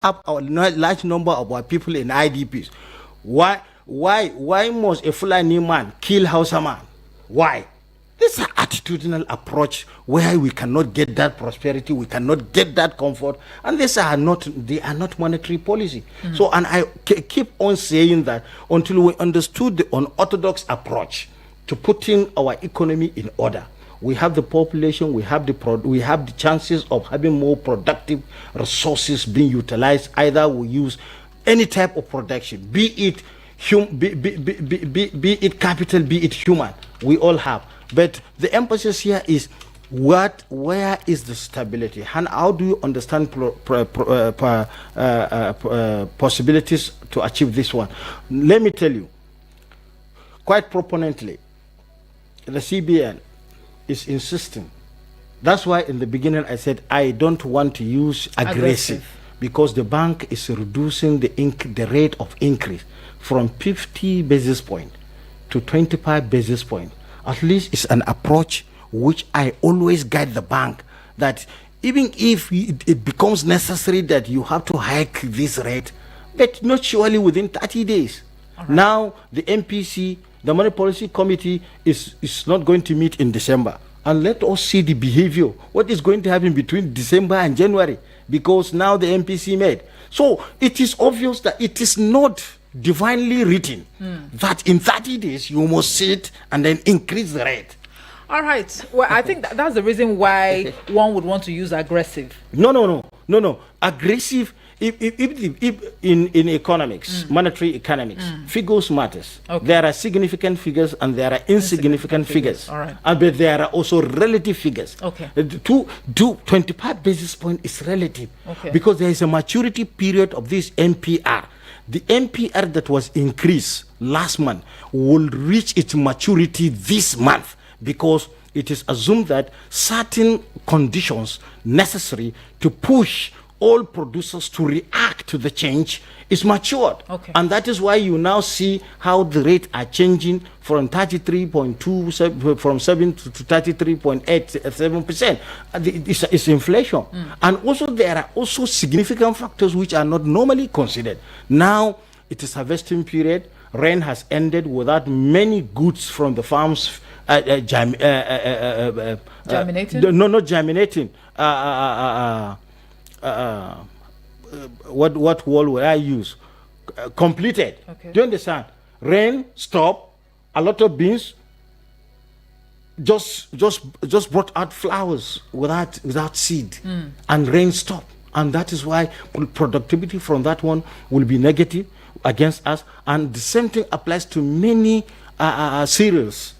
have a large number of our people in IDPs. Why must a Fulani man kill Hausa man? Why? This is an attitudinal approach where we cannot get that prosperity, we cannot get that comfort, and they are not monetary policy. So, and I keep on saying that until we understood the unorthodox approach to putting our economy in order. We have the population, we have the chances of having more productive resources being utilized. Either we use any type of production, be it capital, be it human, we all have. But the emphasis here is where is the stability, and how do you understand possibilities to achieve this one? Let me tell you, quite proponently, the CBN is insisting. That's why in the beginning I said I don't want to use aggressive, because the bank is reducing the rate of increase from 50 basis point to 25 basis point. At least it's an approach which I always guide the bank, that even if it becomes necessary that you have to hike this rate, but not surely within 30 days. Right. Now the MPC, the Money Policy Committee, is not going to meet in December. And let us see the behavior. What is going to happen between December and January? Because now the MPC made. So it is obvious that it is not divinely written that in 30 days you must sit and then increase the rate. All right. Well, I think that's the reason why one would want to use aggressive. No. Aggressive. If in economics, monetary economics, figures matters. Okay. There are significant figures and there are insignificant figures. All right. But there are also relative figures. Okay. 25 basis point is relative. Okay. Because there is a maturity period of this MPR. The MPR that was increased last month will reach its maturity this month, because it is assumed that certain conditions necessary to push all producers to react to the change is matured. Okay. And that is why you now see how the rates are changing from 33.2 from 7 to 33.87%. It's inflation. And also there are also significant factors which are not normally considered. Now it is harvesting period. Rain has ended without many goods from the farms germinating? No, not germinating. What word will I use? Completed. Okay. Do you understand? Rain stop. A lot of beans just brought out flowers without seed, and rain stop, and that is why productivity from that one will be negative against us. And the same thing applies to many cereals,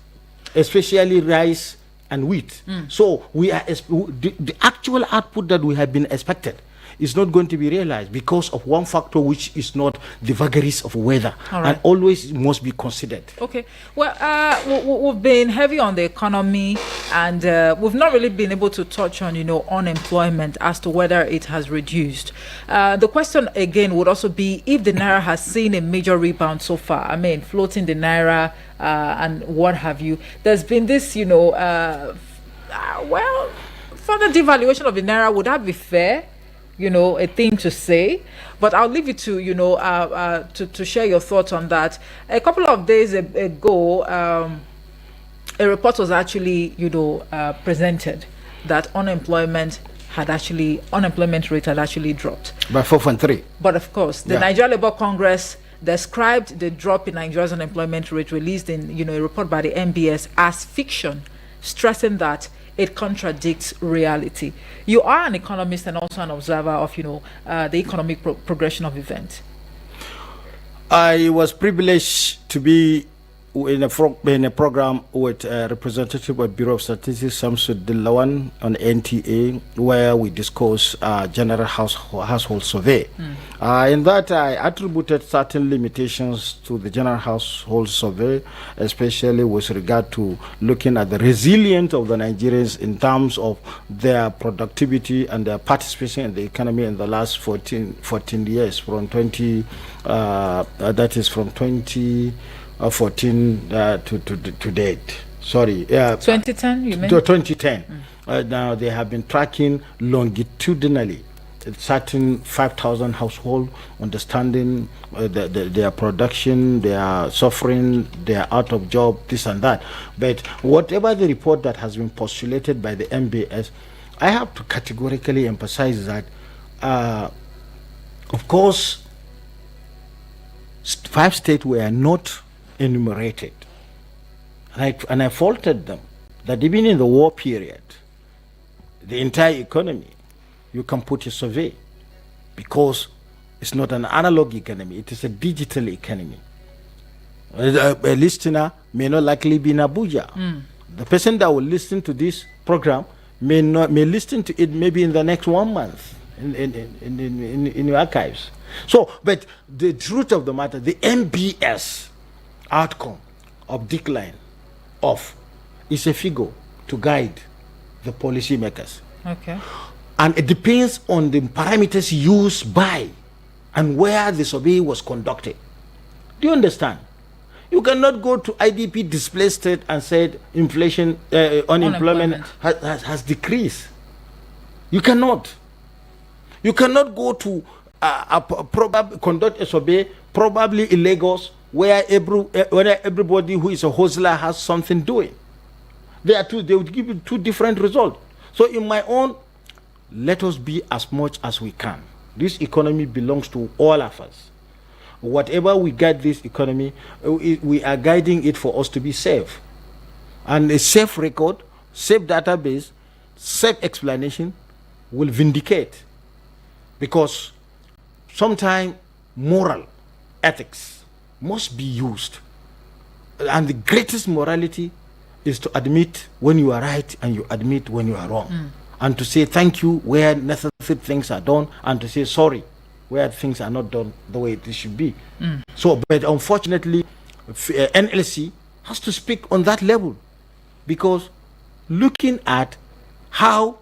especially rice and wheat. So we are the actual output that we have been expected is not going to be realized because of one factor, which is not the vagaries of weather. All right. And always must be considered. Okay. Well, we've been heavy on the economy, and we've not really been able to touch on, unemployment as to whether it has reduced. The question again would also be if the Naira has seen a major rebound so far. I mean, floating the Naira and what have you. There's been this, further devaluation of the Naira. Would that be fair? A thing to say, but I'll leave it to to share your thoughts on that. A couple of days ago, a report was actually presented that unemployment rate had actually dropped by 4.3. But of course, the Nigeria Labour Congress described the drop in Nigeria's unemployment rate released in a report by the NBS as fiction, stressing that it contradicts reality. You are an economist and also an observer of, the economic progression of events. I was privileged to be in a program with a representative of Bureau of Statistics, Samsud Lawan, on NTA, where we discussed general household survey. In that, I attributed certain limitations to the general household survey, especially with regard to looking at the resilience of the Nigerians in terms of their productivity and their participation in the economy in the last 14 years, from 20, that is from 2014 to date. Sorry. 2010, you mean? 2010. Now they have been tracking longitudinally certain 5,000 households understanding their production, they are suffering, they are out of job, this and that. But whatever the report that has been postulated by the MBS, I have to categorically emphasize that, of course, 5 states were not enumerated. And I faulted them that even in the war period, the entire economy, you can put a survey, because it's not an analog economy, it is a digital economy. A listener may not likely be in Abuja. The person that will listen to this program may listen to it maybe in the next 1 month in your archives. So, but the truth of the matter, the MBS outcome of decline of is a figure to guide the policymakers. Okay. And it depends on the parameters used by and where the survey was conducted. Do you understand? You cannot go to IDP displaced state and say inflation, unemployment has decreased. You cannot. You cannot go to conduct a survey, probably in Lagos, where everybody who is a hustler has something doing. They would give you 2 different results. So in my own, let us be as much as we can. This economy belongs to all of us. Whatever we guide this economy, we are guiding it for us to be safe. And a safe record, safe database, safe explanation will vindicate. Because sometimes moral ethics must be used. And the greatest morality is to admit when you are right and you admit when you are wrong. And to say thank you where necessary things are done, and to say sorry where things are not done the way it should be. So, but unfortunately, NLC has to speak on that level, because looking at how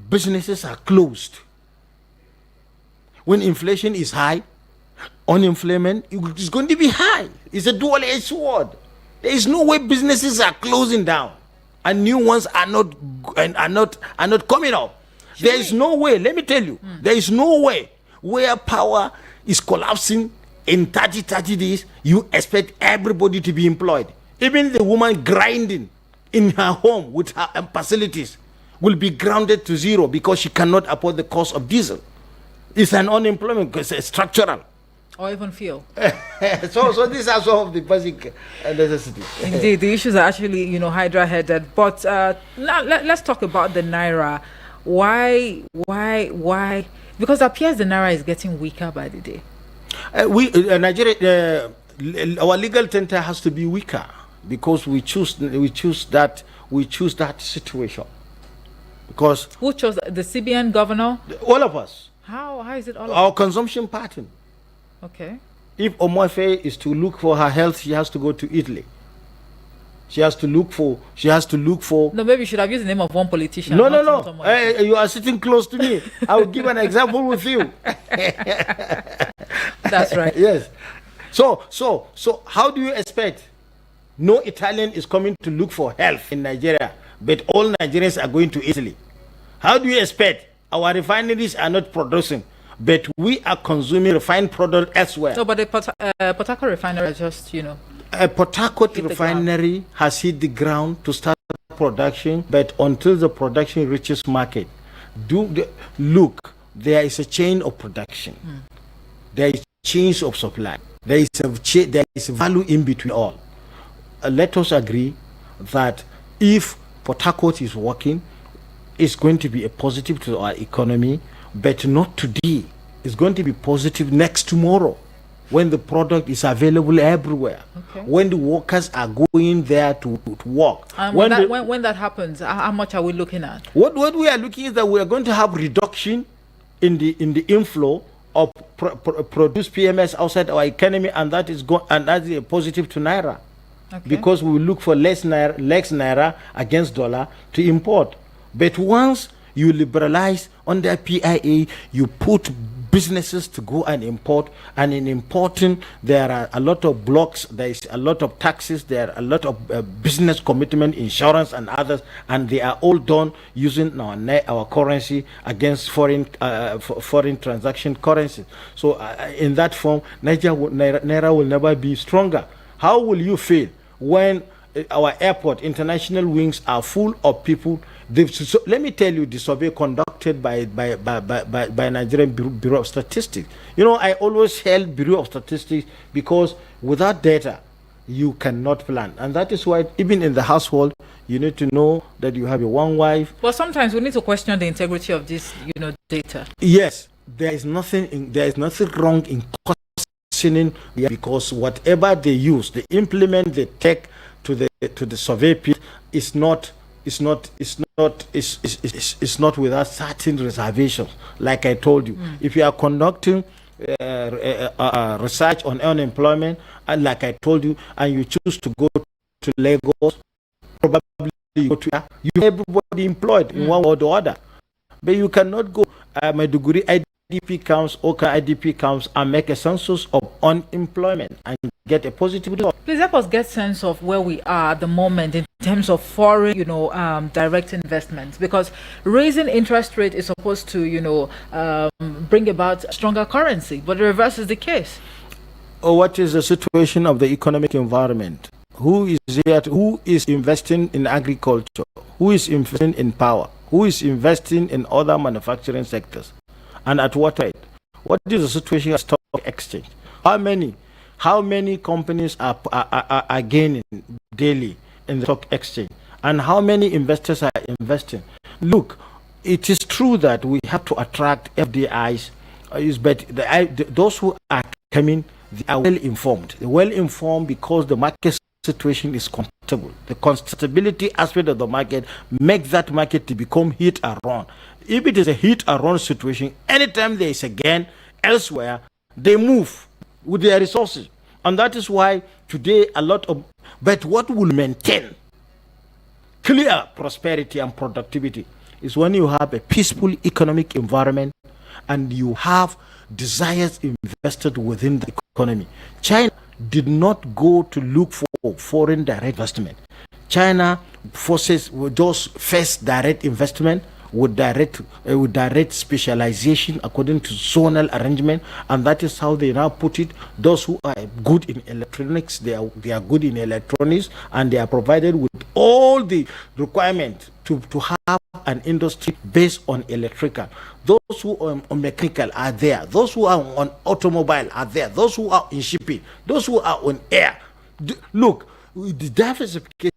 businesses are closed, when inflation is high, unemployment is going to be high. It's a dual-edged sword. There is no way businesses are closing down and new ones are not coming up. There is no way, let me tell you, there is no way where power is collapsing in 30 days, you expect everybody to be employed. Even the woman grinding in her home with her facilities will be grounded to zero because she cannot afford the cost of diesel. It's an unemployment because it's structural. Or even fuel. so these are some of the basic necessities. Indeed, the issues are actually, hydra-headed. But now let's talk about the Naira. Why? Because it appears the Naira is getting weaker by the day. Nigeria, our legal tender has to be weaker because we choose that situation. Because who chose the CBN governor? All of us. How is it all? Our consumption pattern. Okay. If Omofe is to look for her health, she has to go to Italy. She has to look for. No, maybe you should have used the name of one politician. No. You are sitting close to me. I will give an example with you. That's right. Yes. So how do you expect? No Italian is coming to look for health in Nigeria, but all Nigerians are going to Italy. How do you expect? Our refineries are not producing, but we are consuming refined product elsewhere. No, but the Port Harcourt refinery is just, A Port Harcourt refinery has hit the ground to start production, but until the production reaches market, look, there is a chain of production. There is chains of supply. There is a value in between all. Let us agree that if Port Harcourt is working, it's going to be a positive to our economy, but not today. It's going to be positive next tomorrow, when the product is available everywhere, when the workers are going there to work. And when that happens, how much are we looking at? What we are looking is that we are going to have reduction in the inflow of produced PMS outside our economy, and that is a positive to Naira, because we will look for less Naira against dollar to import. But once you liberalize under PIA, you put businesses to go and import, and in importing there are a lot of blocks, there is a lot of taxes, there are a lot of business commitment, insurance and others, and they are all done using our currency against foreign transaction currencies. So in that form, Naira will never be stronger. How will you feel when our airport, international wings are full of people? So let me tell you, the survey conducted by Nigerian Bureau of Statistics. You know, I always held Bureau of Statistics because without data, you cannot plan, and that is why even in the household, you need to know that you have a one wife. Well, sometimes we need to question the integrity of this, data. Yes, there is nothing wrong in questioning, because whatever they use, they implement, they take to the survey pit is not without certain reservations. Like I told you, if you are conducting research on unemployment, and like I told you, and you choose to go to Lagos, probably you go to everybody employed in one way or the other, but you cannot go Maiduguri IDP counts, Oka IDP counts, and make a census of unemployment and get a positive result. Please help us get sense of where we are at the moment in terms of foreign, direct investments, because raising interest rate is supposed to, bring about stronger currency, but the reverse is the case. What is the situation of the economic environment? Who is here? Who is investing in agriculture? Who is investing in power? Who is investing in other manufacturing sectors? And at what rate? What is the situation at stock exchange? How many companies are gaining daily in the stock exchange? And how many investors are investing? Look, it is true that we have to attract FDIs, but those who are coming, they are well informed. They're well informed because the market situation is comfortable. The constability aspect of the market makes that market to become hit and run. If it is a hit and run situation, anytime there is a gain elsewhere, they move with their resources. And that is why today but what will maintain clear prosperity and productivity is when you have a peaceful economic environment and you have desires invested within the economy. China did not go to look for foreign direct investment. China forces those first direct investment with direct specialization according to zonal arrangement, and that is how they now put it. Those who are good in electronics, they are good in electronics, and they are provided with all the requirements to have an industry based on electrical. Those who are on mechanical are there. Those who are on automobile are there. Those who are in shipping. Those who are on air. Look, the diversification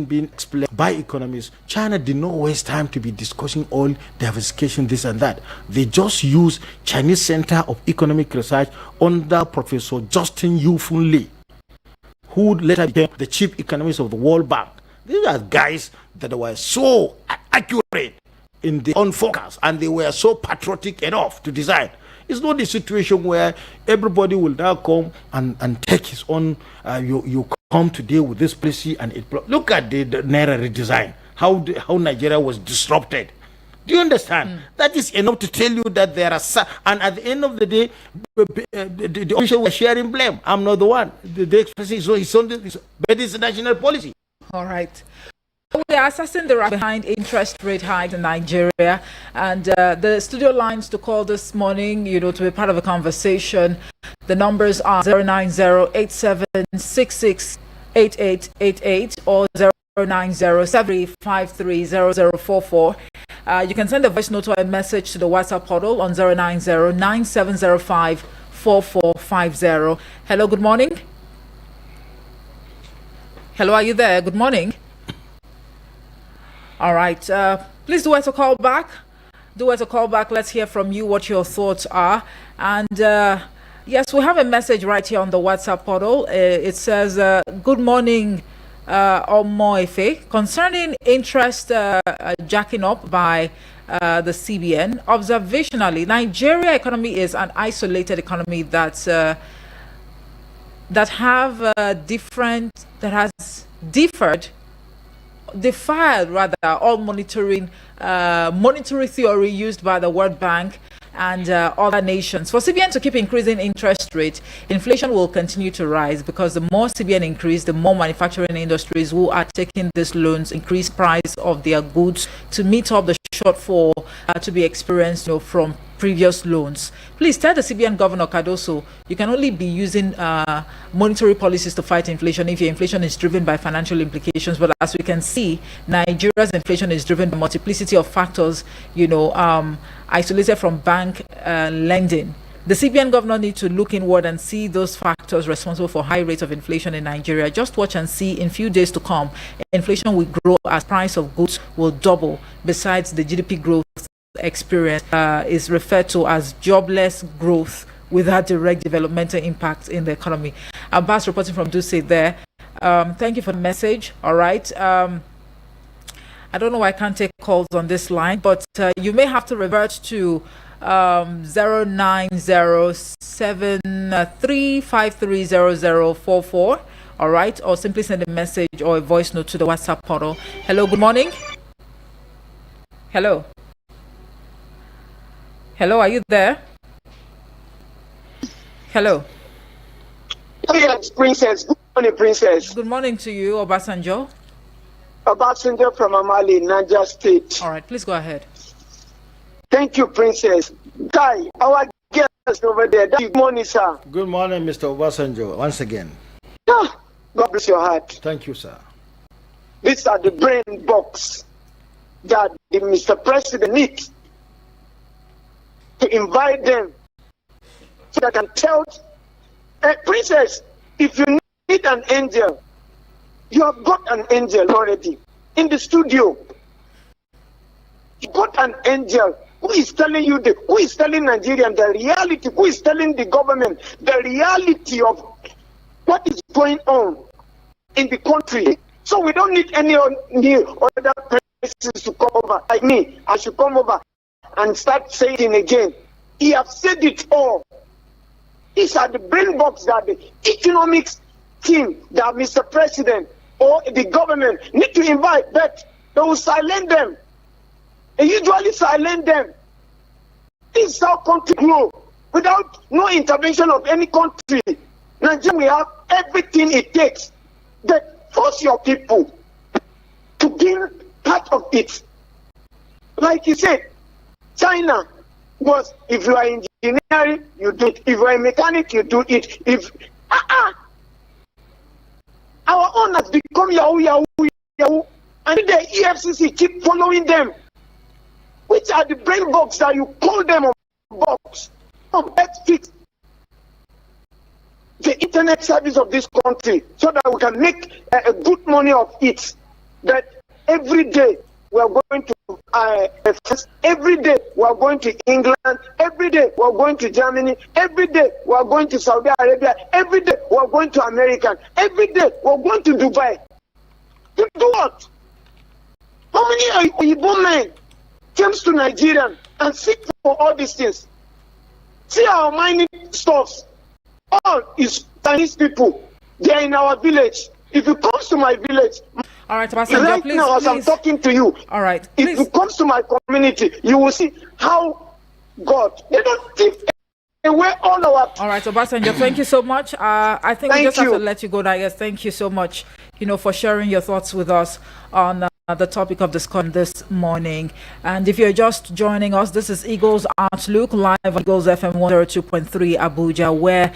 being explained by economists, China did not waste time to be discussing all diversification, this and that. They just use Chinese Center of Economic Research under Professor Justin Yu-Fun Lee, who later became the chief economist of the World Bank. These are guys that were so accurate in their own forecast, and they were so patriotic enough to design. It's not a situation where everybody will now come and take his own, you come to deal with this policy, and look at the Naira redesign, how Nigeria was disrupted. Do you understand? That is enough to tell you that there are, and at the end of the day, the official was sharing blame. I'm not the one. The expression is but it's a national policy. All right. We are assessing the rise behind interest rate hike in Nigeria, and the studio lines to call this morning, to be part of a conversation. The numbers are 090-8766-8888 or 090-7353-0044. You can send a voice note or a message to the WhatsApp portal on 090-9705-4450. Hello, good morning. Hello, are you there? Good morning. All right. Please do us a call back. Let's hear from you what your thoughts are. And yes, we have a message right here on the WhatsApp portal. It says, good morning, Omoefe. Concerning interest jacking up by the CBN, observationally, Nigeria economy is an isolated economy that has defied all monetary theory used by the World Bank and other nations. For CBN to keep increasing interest rate, inflation will continue to rise, because the more CBN increase, the more manufacturing industries who are taking these loans increase price of their goods to meet up the shortfall to be experienced from previous loans. Please tell the CBN Governor Cardoso you can only be using monetary policies to fight inflation if your inflation is driven by financial implications. But as we can see, Nigeria's inflation is driven by multiplicity of factors, isolated from bank lending. The CBN governor needs to look inward and see those factors responsible for high rates of inflation in Nigeria. Just watch and see in few days to come, inflation will grow as price of goods will double. Besides, the GDP growth experience is referred to as jobless growth without direct developmental impact in the economy. Abbas reporting from Duse there. Thank you for the message. All right. I don't know why I can't take calls on this line, but you may have to revert to 090735300044. All right, or simply send a message or a voice note to the WhatsApp portal. Hello, good morning. Hello, are you there? Hello. Yes, Princess. Good morning, Princess. Good morning to you, Obasanjo. Obasanjo from Amali, Niger State. All right, please go ahead. Thank you, Princess. Kai, our guest over there. Good morning, sir. Good morning, Mr. Obasanjo, once again. God bless your heart. Thank you, sir. These are the brain box that the Mr. President needs to invite them so that I can tell Princess, if you need an angel, you have got an angel already in the studio. You got an angel who is telling you who is telling Nigerians the reality, who is telling the government the reality of what is going on in the country. So we don't need any new other persons to come over. Like me, I should come over and start saying again. He has said it all. These are the brain box that the economics team that Mr. President or the government need to invite, but they will silence them. They usually silence them. This is how country grow without no intervention of any country. Nigeria, we have everything it takes. But force your people to be part of it. Like you said, China was, if you are engineering, you do it. If you are a mechanic, you do it. If our own has become Yahoo, and the EFCC keep following them. Which are the brain box that you call them on box? Let's fix the internet service of this country so that we can make a good money of it. That every day we are going to every day we are going to England, every day we are going to Germany, every day we are going to Saudi Arabia, every day we are going to America, every day we are going to Dubai. To do what? How many Igbo men came to Nigeria and seek for all these things? See our mining stuffs. All is Chinese people. They are in our village. If you come to my village, all right, Obasanjo, right please, now as I'm talking to you, all right, if you come to my community, you will see how God, they don't give away all our. All right, Obasanjo, thank you so much. I think we just have to let you go now. Yes, thank you so much, for sharing your thoughts with us on the topic of discussion this morning. And if you're just joining us, this is Eagles Outlook live on Eagles FM 102.3 Abuja, where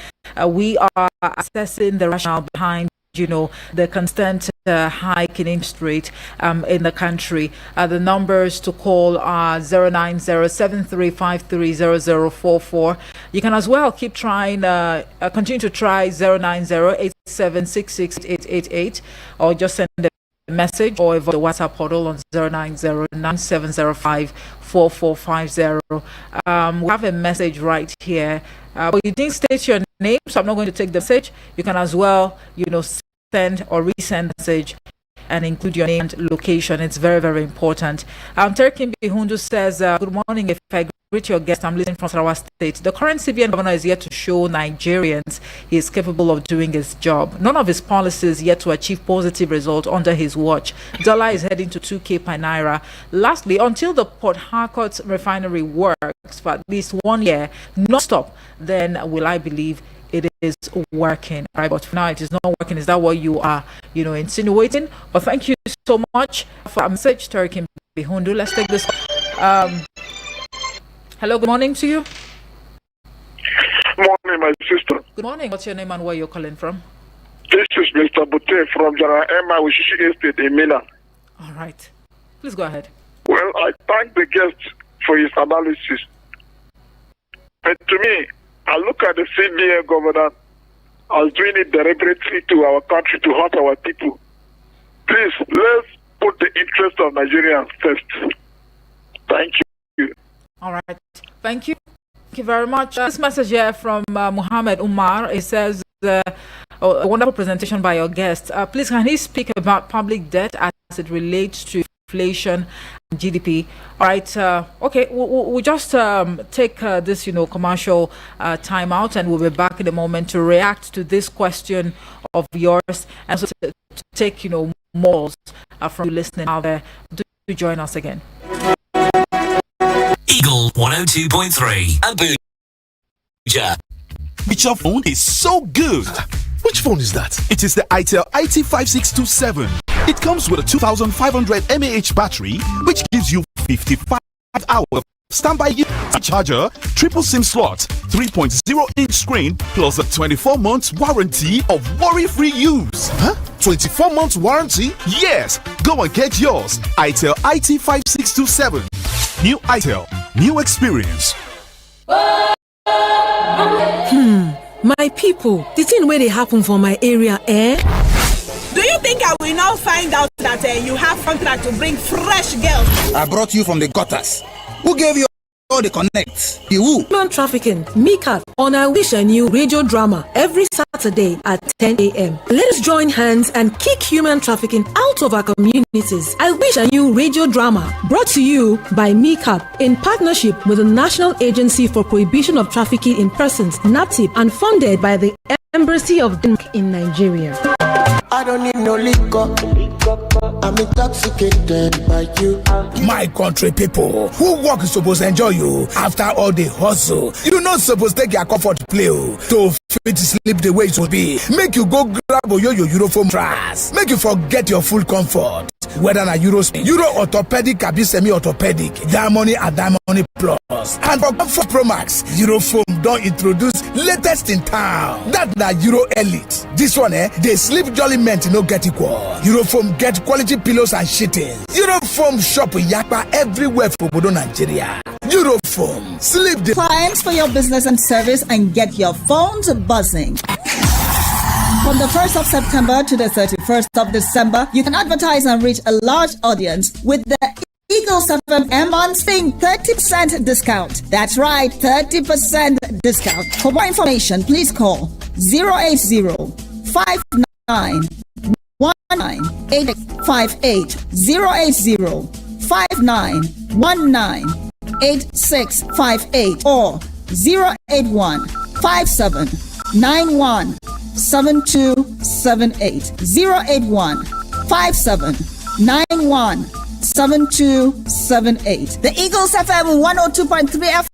we are assessing the rationale behind the constant hike in interest rate in the country. The numbers to call are 09073530044. You can as well keep trying, continue to try 09087668888, or just send a message or the WhatsApp portal on 09097054450. We have a message right here. But you didn't state your name, so I'm not going to take the message. You can as well, send or resend message and include your name and location. It's very, very important. Terkin Bihundu says, good morning. If I greet your guest. I'm listening from Sarawak State. The current CBN governor is yet to show Nigerians he is capable of doing his job. None of his policies yet to achieve positive results under his watch. Dollar is heading to 2K per naira. Lastly, until the Port Harcourt refinery works for at least 1 year, non-stop, then will I believe it is working. Right, but for now it is not working. Is that what you are, insinuating? But thank you so much for a message, Turkin Bihundu. Let's take this. Hello, good morning to you. Morning, my sister. Good morning. What's your name and where you're calling from? This is Mr. Bute from General Emma Wishishi Estate in Mina. All right. Please go ahead. Well, I thank the guest for his analysis. But to me, I look at the CBN governor as doing it deliberately to our country to hurt our people. Please, let's put the interest of Nigerians first. Thank you. All right. Thank you. Thank you very much. This message here from Muhammad Umar. It says, a wonderful presentation by your guest. Please, can he speak about public debt as it relates to inflation and GDP? All right. Okay. We'll just take this, commercial time out, and we'll be back in a moment to react to this question of yours, and so to take, more from you listening out there. Do join us again. Eagle 102.3 Abuja. Your phone is so good. Which phone is that? It is the itel IT5627. It comes with a 2500 mAh battery, which gives you 55 hours standby charger, triple SIM slot, 3.0-inch screen, plus a 24 months warranty of worry-free use. Huh? 24 months warranty? Yes. Go and get yours. itel IT5627. New itel, new experience. My people, the thing where they happen for my area, Do you think I will now find out that you have contract to bring fresh girls? I brought you from the gutters. Who gave you all the connects? You? Human trafficking, Mika, on I Wish I Knew radio drama every Saturday at 10 a.m. Let's join hands and kick human trafficking out of our communities. I Wish I Knew radio drama, brought to you by Mika in partnership with the National Agency for Prohibition of Trafficking in Persons, NAPTIP, and funded by the Embassy of Denmark in Nigeria. I don't need no liquor. I'm intoxicated by you. My country people, who work is supposed to enjoy you after all the hustle. You not supposed to take your comfort play to fit sleep the way it should be. Make you go grab your Eurofoam trash. Make you forget your full comfort. Whether na Euro orthopedic or semi-orthopedic, Diamond and Diamond Plus. And for Comfort Pro Max, Eurofoam don't introduce latest in town. That na Euro Elite. This one, they sleep jolly meant no get equal. Eurofoam get quality pillows and sheetings. Eurofoam shop in Yakpa everywhere for Bodo, Nigeria. Eurofoam, sleep the Clients for your business and service and get your phones buzzing. From the 1st of September to the 31st of December, you can advertise and reach a large audience with the Eagle 7 M-Month Thing 30% discount. That's right, 30% discount. For more information, please call 080-5919-8658, 080-5919-8658, or 081-5791 7278 081 5791 7278. The Eagles FM 102.3 F.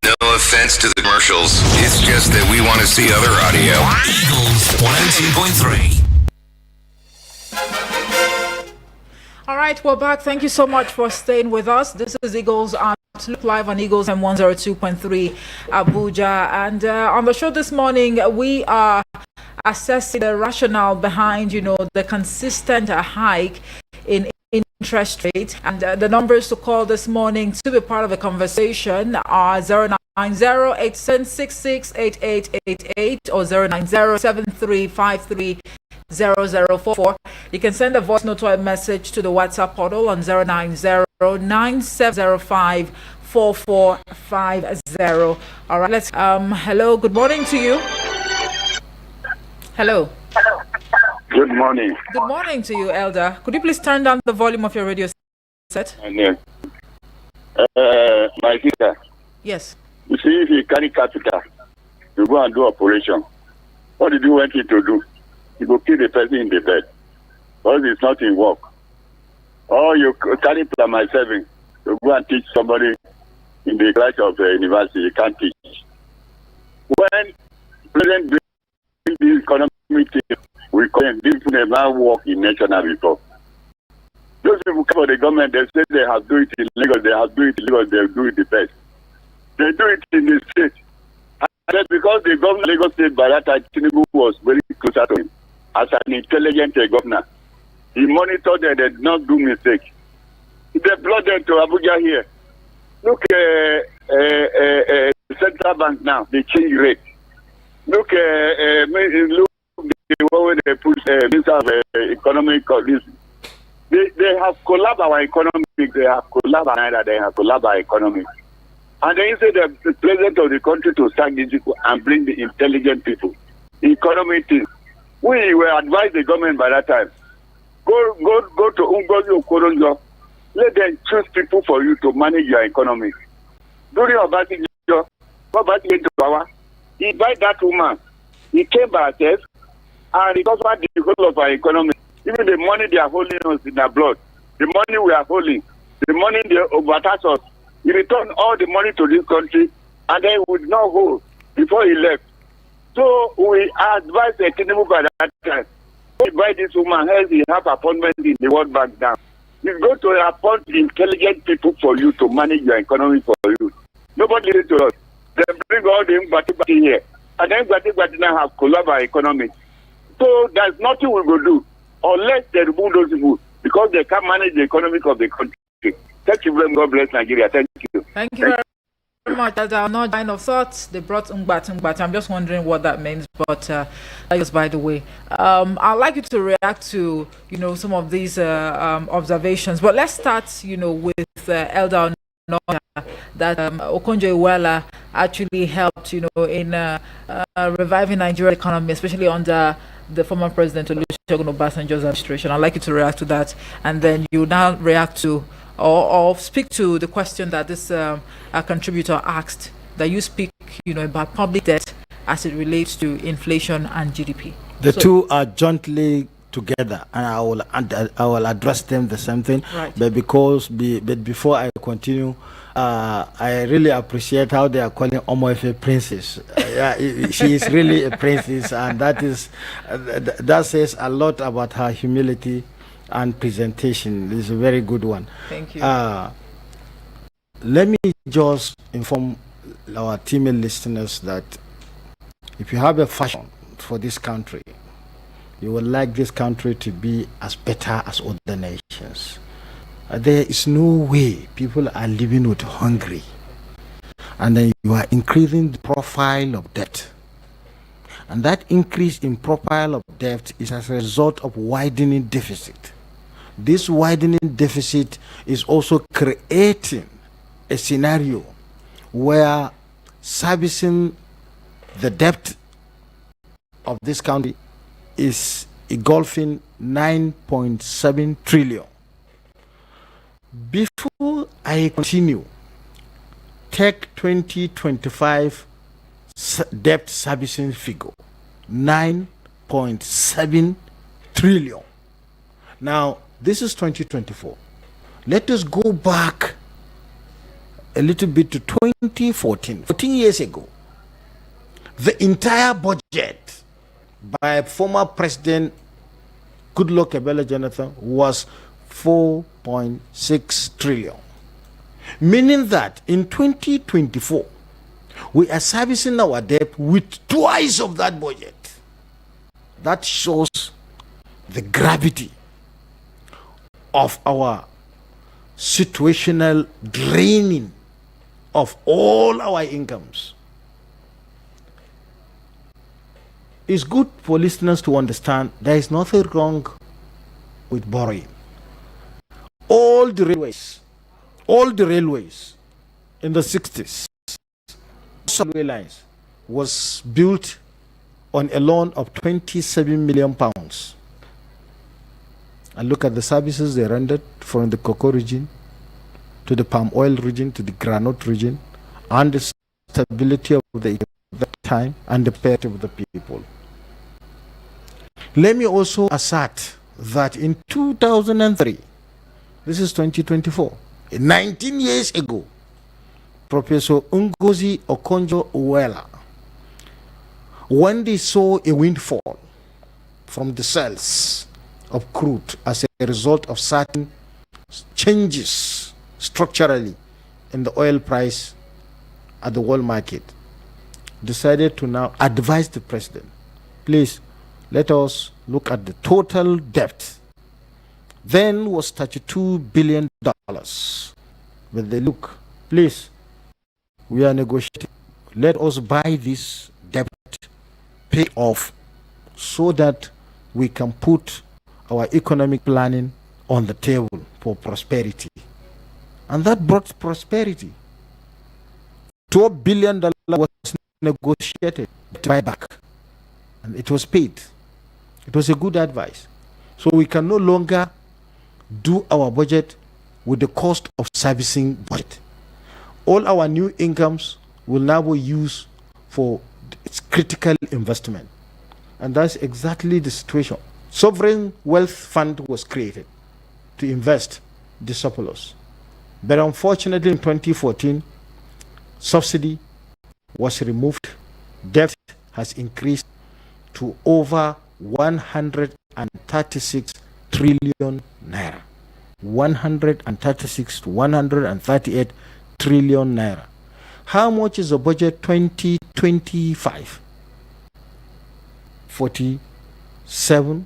No offense to the commercials. It's just that we want to see other audio. Eagles 102.3. All right, we're back. Thank you so much for staying with us. This is Eagles Look live on Eagles M 102.3 Abuja, and on the show this morning we are assessing the rationale behind the consistent hike in interest rate, and the numbers to call this morning to be part of the conversation are 090-866-8888 or 090-7353-0044. You can send a voice note or a message to the WhatsApp portal on 090-9705-4450. All right, let's hello, good morning to you. Hello. Good morning. Good morning to you, Elder. Could you please turn down the volume of your radio set? My sister. Yes. You see, if you carry capital, you go and do operation. What did you want him to do? You go kill the person in the bed. Because it's not in work. Or you carry plan my saving. You go and teach somebody in the class of university. You can't teach. When President brings this economic thing, we call them, these people never work in national before. Those people come for the government, they say they have do it in Lagos, they have do it in Lagos, they do it the best. They do it in the state. And then because the governor of Lagos State by that time, Tinubu was very closer to him as an intelligent governor. He monitored that they did not do mistake. They brought them to Abuja here. Look, central bank now, they change rate. Look, look the way they push Minister of Economic Policy. They have collapsed our economy. They have collapsed our they have collapsed our economy. And then you say the president of the country to sack these people and bring the intelligent people. Economy things. We were advised the government by that time. Go to Ungozi Okoronjo. Let them choose people for you to manage your economy. During Obasi to power, he invited that woman. He came by herself and he covered the whole of our economy. Even the money they are holding us in our blood, the money we are holding, the money they overtax us, he returned all the money to this country and then he would not hold before he left. So we advised the Tinubu by that time. Invite this woman, else he have appointment in the World Bank now. You go to appoint intelligent people for you to manage your economy for you. Nobody listens to us. They bring all the Mbati here. And then Mbati now have collapsed our economy. So there's nothing we will do unless they remove those people because they can't manage the economy of the country. Thank you very much. God bless Nigeria. Thank you. Thank you very much. That's our not line of thoughts. They brought Ngbati. I'm just wondering what that means, but that is by the way. I'd like you to react to some of these observations, but let's start with Elder Onoja, that Okonjo-Iweala actually helped in reviving Nigeria's economy, especially under the former president Olusegun Obasanjo's administration. I'd like you to react to that, and then you now react to or speak to the question that this contributor asked, that you speak about public debt as it relates to inflation and GDP. The two are jointly together, and I will address them the same thing. Right. But before I continue, I really appreciate how they are calling Omoefe princess. She is really a princess, and that says a lot about her humility and presentation. This is a very good one. Thank you. Let me just inform our female listeners that if you have a fashion for this country, you would like this country to be as better as other nations. There is no way people are living with hungry, and then you are increasing the profile of debt. And that increase in profile of debt is as a result of widening deficit. This widening deficit is also creating a scenario where servicing the debt of this country is engulfing 9.7 trillion. Before I continue, take 2025 debt servicing figure, 9.7 trillion. Now, this is 2024. Let us go back a little bit to 2014, 14 years ago. The entire budget by former President Goodluck Ebele Jonathan was 4.6 trillion. Meaning that in 2024, we are servicing our debt with twice of that budget. That shows the gravity of our situational draining of all our incomes. It's good for listeners to understand there is nothing wrong with borrowing. All the railways in the 60s, railway lines was built on a loan of 27 million pounds. And look at the services they rendered from the Cocoa region to the palm oil region, to the granite region, and the stability of the time and the pay of the people. Let me also assert that in 2003, this is 2024, 19 years ago, Professor Ngozi Okonjo-Iweala, when they saw a windfall from the sales of crude as a result of certain changes structurally in the oil price at the world market, decided to now advise the president, please let us look at the total debt. Then was $32 billion. But they look, please, we are negotiating. Let us buy this debt, pay off, so that we can put our economic planning on the table for prosperity. And that brought prosperity. $12 billion was negotiated to buy back, and it was paid. It was a good advice. So we can no longer do our budget with the cost of servicing budget. All our new incomes will now be used for its critical investment. And that's exactly the situation. Sovereign Wealth Fund was created to invest the surplus. But unfortunately in 2014, subsidy was removed. Debt has increased to over 136 trillion naira. 136 to 138 trillion naira. How much is the budget 2025? 47,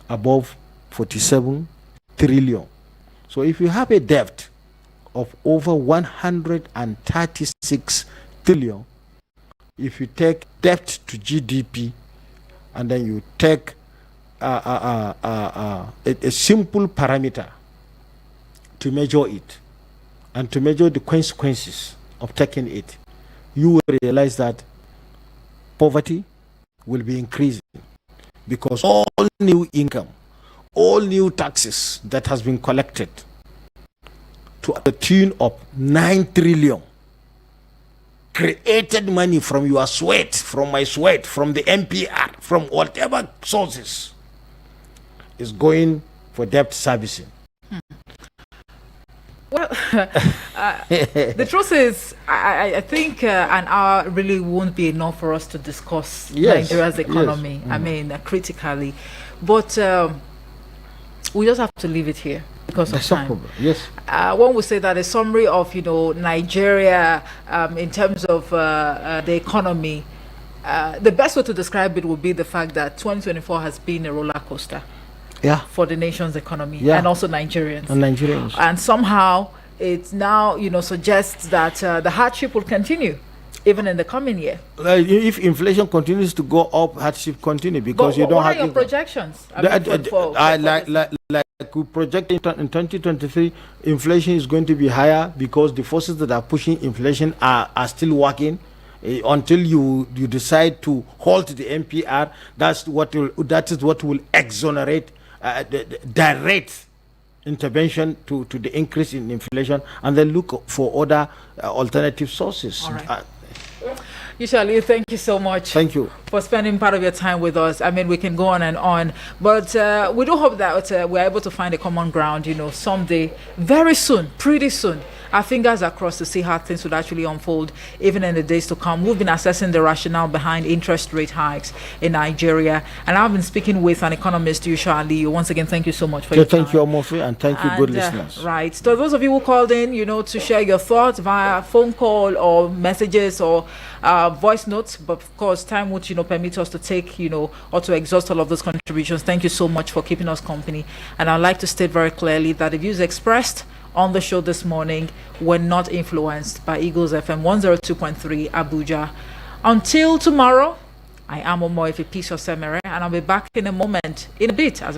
above 47 trillion. So if you have a debt of over 136 trillion, if you take debt to GDP and then you take a simple parameter to measure it and to measure the consequences of taking it, you will realize that poverty will be increasing, because all new income, all new taxes that has been collected to the tune of 9 trillion, created money from your sweat, from my sweat, from the MPR, from whatever sources, is going for debt servicing. Well, the truth is, I think an hour really won't be enough for us to discuss Nigeria's economy. Yes. I mean, critically, but we just have to leave it here because of time. Yes. One would say that a summary of Nigeria in terms of the economy, the best way to describe it would be the fact that 2024 has been a roller coaster. Yeah. For the nation's economy, and also Nigerians. And somehow it now, suggests that the hardship will continue even in the coming year. If inflation continues to go up, hardship continue, because you don't have. What are your projections? Like we project in 2023, inflation is going to be higher because the forces that are pushing inflation are still working. Until you decide to halt the MPR, that is what will exonerate the direct intervention to the increase in inflation, and then look for other alternative sources. All right. Usually, thank you so much. Thank you for spending part of your time with us. I mean, we can go on and on, but we do hope that we're able to find a common ground, someday, very soon, pretty soon. Our fingers are crossed to see how things would actually unfold even in the days to come. We've been assessing the rationale behind interest rate hikes in Nigeria, and I've been speaking with an economist, usually. Once again, thank you so much for your time. Thank you, Omofe, and thank you, good listeners. Right. So those of you who called in, to share your thoughts via phone call or messages or voice notes, but of course, time would permit us to take or to exhaust all of those contributions. Thank you so much for keeping us company, and I'd like to state very clearly that the views expressed on the show this morning were not influenced by Eagles FM 102.3 Abuja. Until tomorrow, I am Omoefe Peace Osemere, and I'll be back in a bit, as a matter